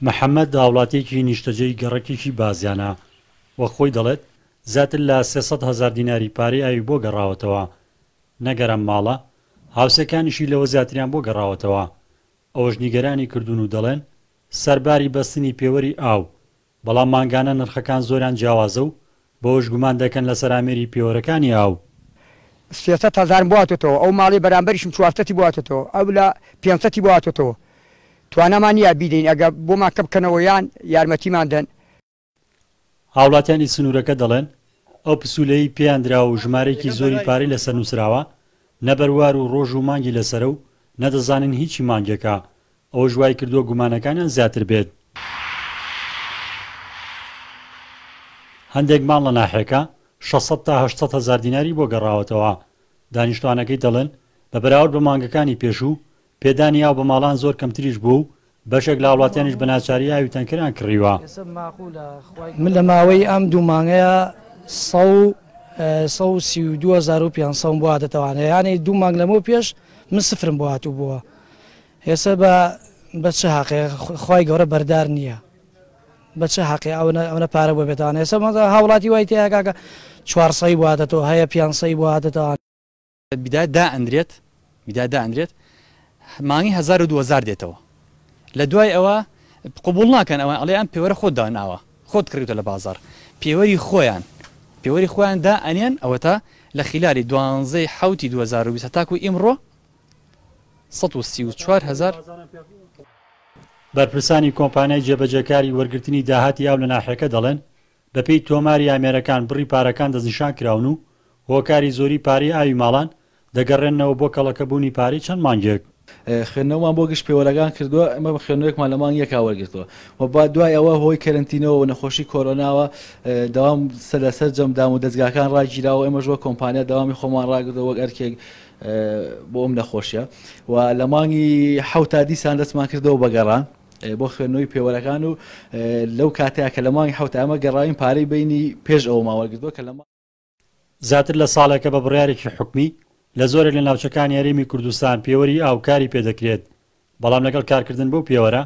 محەممەد داوڵاتێکی نیشتەجێی گەڕەکێکی بازیانە وە خۆی دەڵێت زیاتر لە 300,000 دیناری پارەی ئاوی بۆ گەڕاوەتەوە نەگەرم ماڵە هاوسەکانیشی لەوە زیاتریان بۆ گەڕاوەتەوە ئەوەش نیگەرانی کردوون و دەڵێن سەرباری بەستنی پێوەری ئاو بەڵام مانگانە نرخەکان زۆریان جیاوازە و بەوەش گومان دەکەن لە سەرامێری پێوەرەکانی ئاو 300,000 بواتەوە ئەو ماڵی بەرامبەریشم 400 بواتەوە ئەو لە 500 بواتەوە توانەمان نیە بیدەین ئەگە بۆمان کە بکەنەوە یان یارمەتیمان دەن. هاوڵاتیانی سنوورەکە دەڵێن ئەو پسوولەی پێیاندراوە و ژمارەیەکی زۆری پارەی لەسەر نووسراوە نەبەروار و ڕۆژ و مانگی لەسەرە و نەدەزانن هیچی مانگێکە ئەوە ژوای کردووە گومانەکانیان زیاتر بێت. هەندێک ماڵ لە ناحێکە 600 تا 800,000 دیناری بۆ گەڕاوەتەوە دانیشتوانەکەی دەڵێن بە بەراورد بە مانگەکانی پێشوو پێدانی ئاو بە ماڵان زۆر کەمتریش بوو و بەشێک لە وڵاتیانیش بە ناچاری ئاوی تەنکەران کڕیوە. من لە ماوەی ئەم دوو مانگەیە 132,500 بۆ هاتەوانەیە یانەی دوو مانگ لەمەوە پێش من سفرم بۆ هاتوو بووە هێستا بە چه حەقێ خی گەورە بەردار نییە بە چه حەقی ئەوە پارە بۆ بێتوانە هێستا هاوڵاتی وای تێکاکە 400 بۆ هاتەوە هەیە 500 بۆ هاتەوە بدای دائەندرێت مانگی 1200 دێتەوە لە دوای ئەوە قبول ناکەن ئەوە ئەڵێ ئەم پێوەرە خۆت داناوە خۆت کڕیتە لە بازار پێوەری خۆیان دا ئەنێن ئەوە تا لە خلاری 12 حوتی 2020 تاکو ئیمڕۆ 134,000 بەرپرسانی کۆمپانیای جێبەجێکاری وەرگرتنی داهاتی ئاو لە ناحێکە دەڵێن بەپێی تۆماری ئامێرەکان بڕی پارەکان دەستنیشان کراون و هۆکاری زۆری پارەی ئاوی ماڵان دەگەڕێنەوە بۆ کەڵەکەبوونی پارەی چەند مانگێک. خوێندنەوەمان بۆ گشت پێوەرەکان کردووە ئەمە خوێندنەوەکمان لە مانگ یەکا وەرگرتەوە و با دوای ئەوە هۆی کەرنتینەوە و نەخۆشی کۆرۆناوە داوام سەرلەسەر جەمدام و دەستگاکان ڕاگیراوە ئێمەش وە کۆمپانیا داوامی خۆمان ڕاگرتەوە وەک ئەرکێک بۆ ئەم نەخۆشیە و لە مانگی حەوتا دیسان دەستمان کردەوە بەگەڕان بۆ خوێندنەوەی پێوەرەکان و لەو کاتەیە کە لە مانگی حەوتا ئەمە گەڕاوین پارەی بینی پێش ئەوە ماوەرگرتووە کە لە زیاتر لە ساڵێکە بە بڕیارێکی حکومی لە زۆرێک لە ناوچەکانی هەرێمی کوردستان پێوەری ئاوکاری پێدەکرێت بەڵام لەگەڵ کارکردن بەو پێوەرە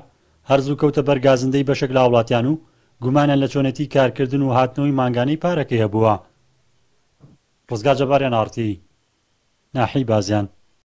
هەرزوو کەوتە بەرگازندەی بەشێک لە وڵاتیان و گومانیان لە چۆنەتی کارکردن و هاتنەوەی مانگانەی پارەکەی هەبووە. ڕزگا جەباریان ئارتی ناحی بازیان